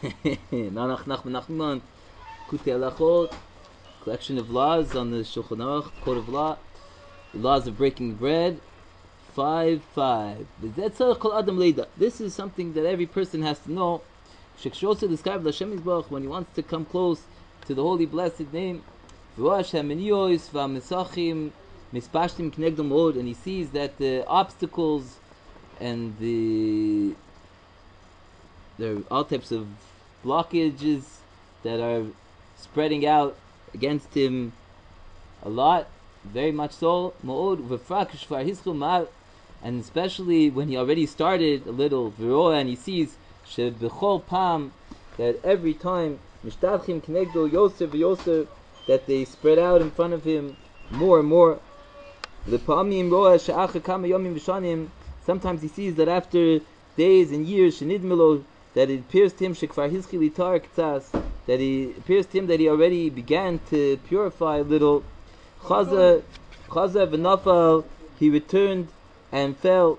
Nanach, Nachman, MeUman, Likutay Halachos, collection of laws on the Shulchan Aruch, code of law, the laws of breaking bread, 5:5. This is something that every person has to know. When he wants to come close to the holy blessed name, and he sees that the obstacles and there are all types of blockages that are spreading out against him a lot, very much so, and especially when he already started a little, and he sees that every time that they spread out in front of him more and more. Sometimes he sees that after days and years that it appears to him that it appears to him that he already began to purify a little. He returned and fell,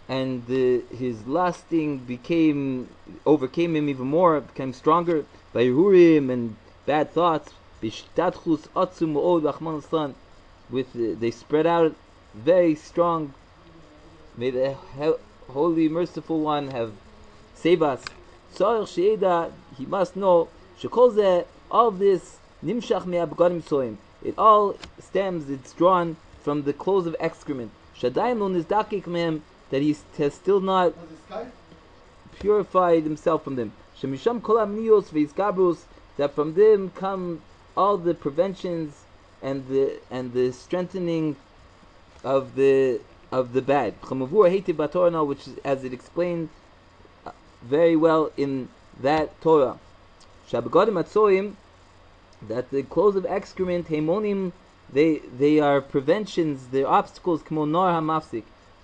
and his lusting overcame him even more, became stronger by Yehurim and bad thoughts. They spread out very strong. May the Holy Merciful One have saved us. He must know all this it all stems, it's drawn from the clothes of excrement. That he has still not purified himself from them. That from them come all the preventions and the strengthening of the bad. Which is, as it explained very well in that Torah, that the clothes of excrement, hemonim, they are preventions, they're obstacles,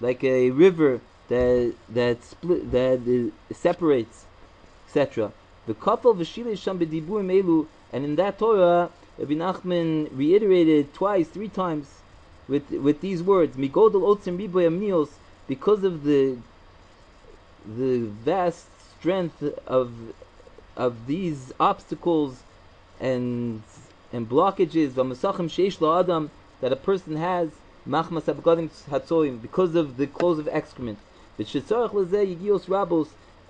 like a river that separates, etc. The couple of and in that Torah, Rabbi Nachman reiterated three times with these words, because of the vast strength of these obstacles and blockages that a person has, because of the clothes of excrement,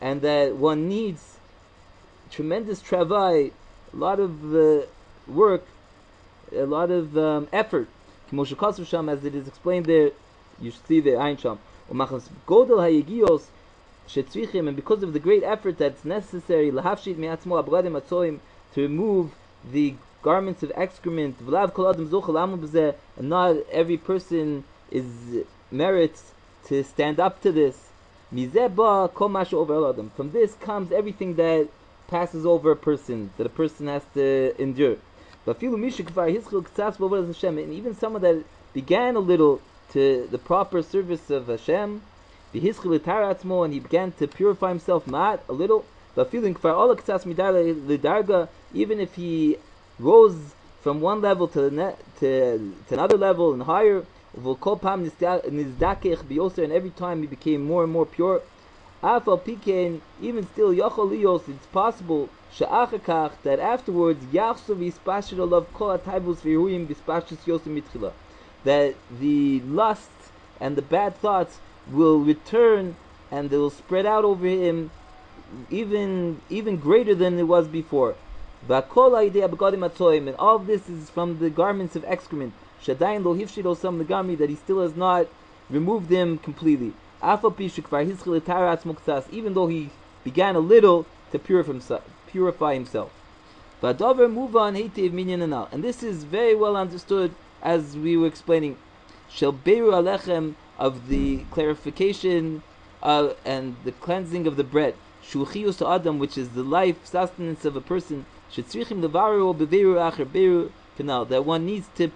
and that one needs tremendous travail, a lot of work, a lot of effort, as it is explained there. You should see the Ein Sham. And because of the great effort that's necessary to remove the garments of excrement, and not every person merits to stand up to this. From this comes everything that passes over a person, that a person has to endure. And even someone that began a little to the proper service of Hashem, and he began to purify himself a little, even if he rose from one level to another level and higher, and every time he became more and more pure, even still, it's possible that afterwards that the lust and the bad thoughts will return and they will spread out over him even greater than it was before. And all of this is from the garments of excrement, that he still has not removed them completely, even though he began a little to purify himself. And this is very well understood, as we were explaining, of the clarification and the cleansing of the bread, which is the life sustenance of a person, that one needs to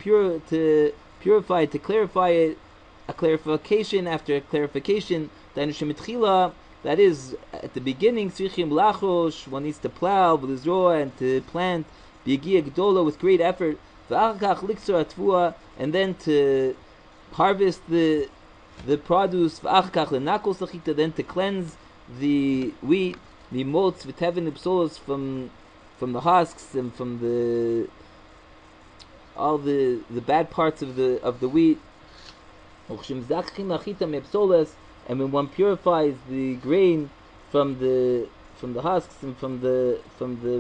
purify, to clarify it, a clarification after a clarification. That is, at the beginning, one needs to plow and to plant with great effort, and then to harvest the produce, then to cleanse the wheat, mimotz v'tevin upsolos from the husks and from all the bad parts of the wheat. And when one purifies the grain from the husks and from the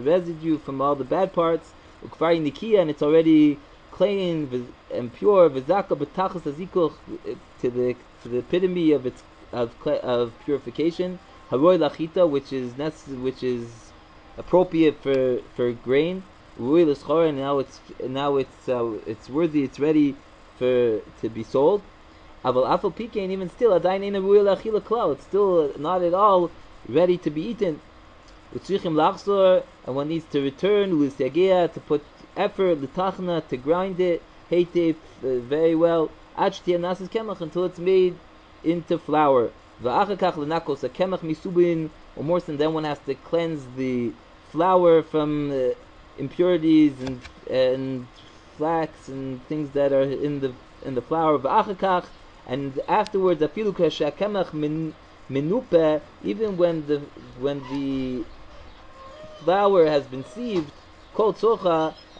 residue, from all the bad parts, and it's already clean and pure, to the epitome of purification, which is appropriate for grain, and now it's worthy, it's ready to be sold. And even still, it's still not at all ready to be eaten. And one needs to return to put effort, to grind it very well, until it's made into flour. And then one has to cleanse the flour from impurities and flax and things that are in the flour. And afterwards, even when the flour has been sieved,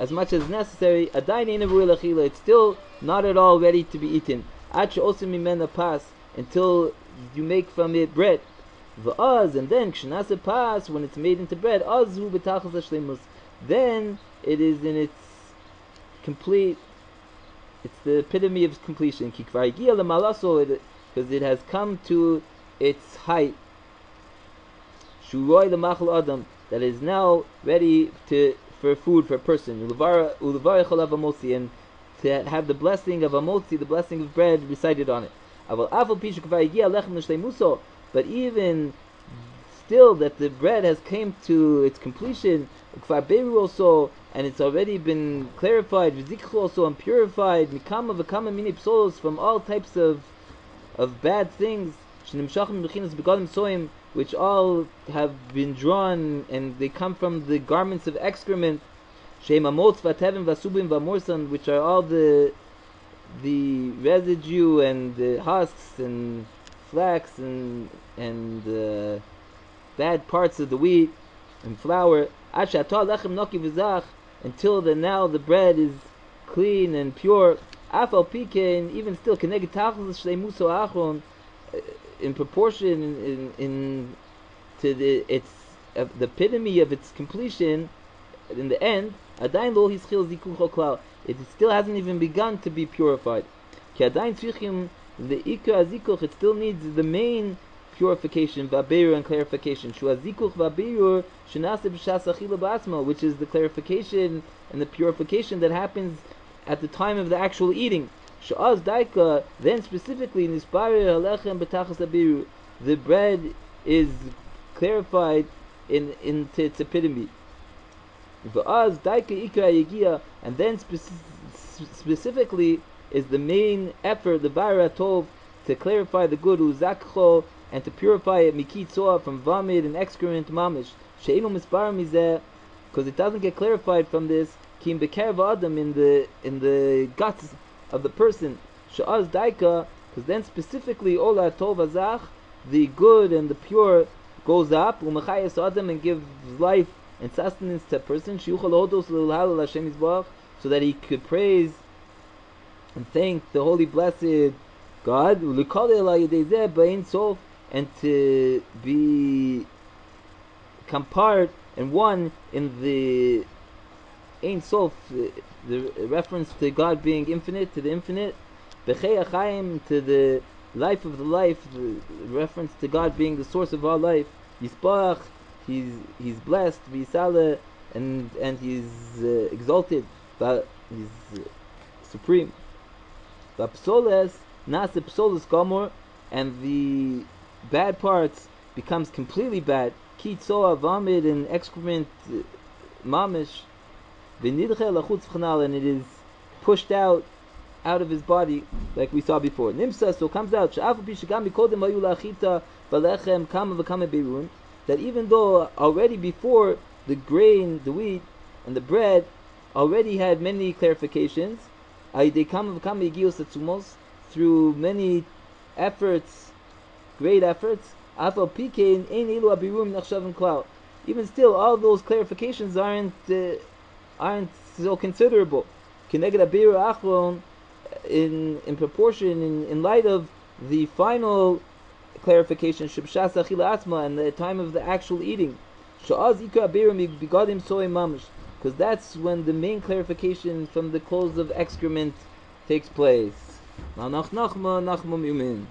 as much as necessary, it's still not at all ready to be eaten. Until you make from it bread. And then when it's made into bread, then it is in its complete. It's the epitome of completion. Because it has come to its height. That is now ready for food for a person. And to have the blessing of amotzi, the blessing of bread recited on it. But even still, that the bread has came to its completion, also, and it's already been clarified, also, and purified, from all types of bad things, which all have been drawn, and they come from the garments of excrement, which are all the residue and the husks and flax and bad parts of the wheat and flour, until now the bread is clean and pure. Even still, in proportion to the epitome of its completion, in the end, it still hasn't even begun to be purified. It still needs the main purification, and clarification, which is the clarification and the purification that happens at the time of the actual eating. Then specifically, the bread is clarified into its epitome. And then specifically is the main effort, the Bara Tov, to clarify the good, and to purify it mikitzoa from vomit and excrement mamish. Because it doesn't get clarified from this kim bekev adam in the guts of the person. She'az daika, because then specifically ola tov azach, the good and the pure goes up, umachayas adam, and gives life and sustenance to a person, so that he could praise and thank the holy blessed God, and to become part and one in the Ein Sof, the reference to God being infinite, to the infinite, to the life of the life, the reference to God being the source of all life, Yisparach, he's blessed, V'yisale, and he's exalted, but he's supreme. V'apsoles, nase psoles gomor, and the bad parts becomes completely bad. Kitzoa, vomit, and excrement, mamish, v'nidche lachutz v'chanal, and it is pushed out of his body, like we saw before. Nimsa, so comes out, she'afu bishigam mikodem hayu la'achita v'lechem kama v'kama beirun, that even though already before the grain, the wheat, and the bread already had many clarifications, through many efforts, great efforts, Afal pikein ein elu abirum nachshavim klal. Even still, all those clarifications aren't so considerable. Keneged abiru achron, in proportion, in light of the final clarification, shibshas achila atma, and the time of the actual eating. Sha'az ikar abiru bigadim soy mamish, because that's when the main clarification from the clothes of excrement takes place. Nanach Nachma, MeUman.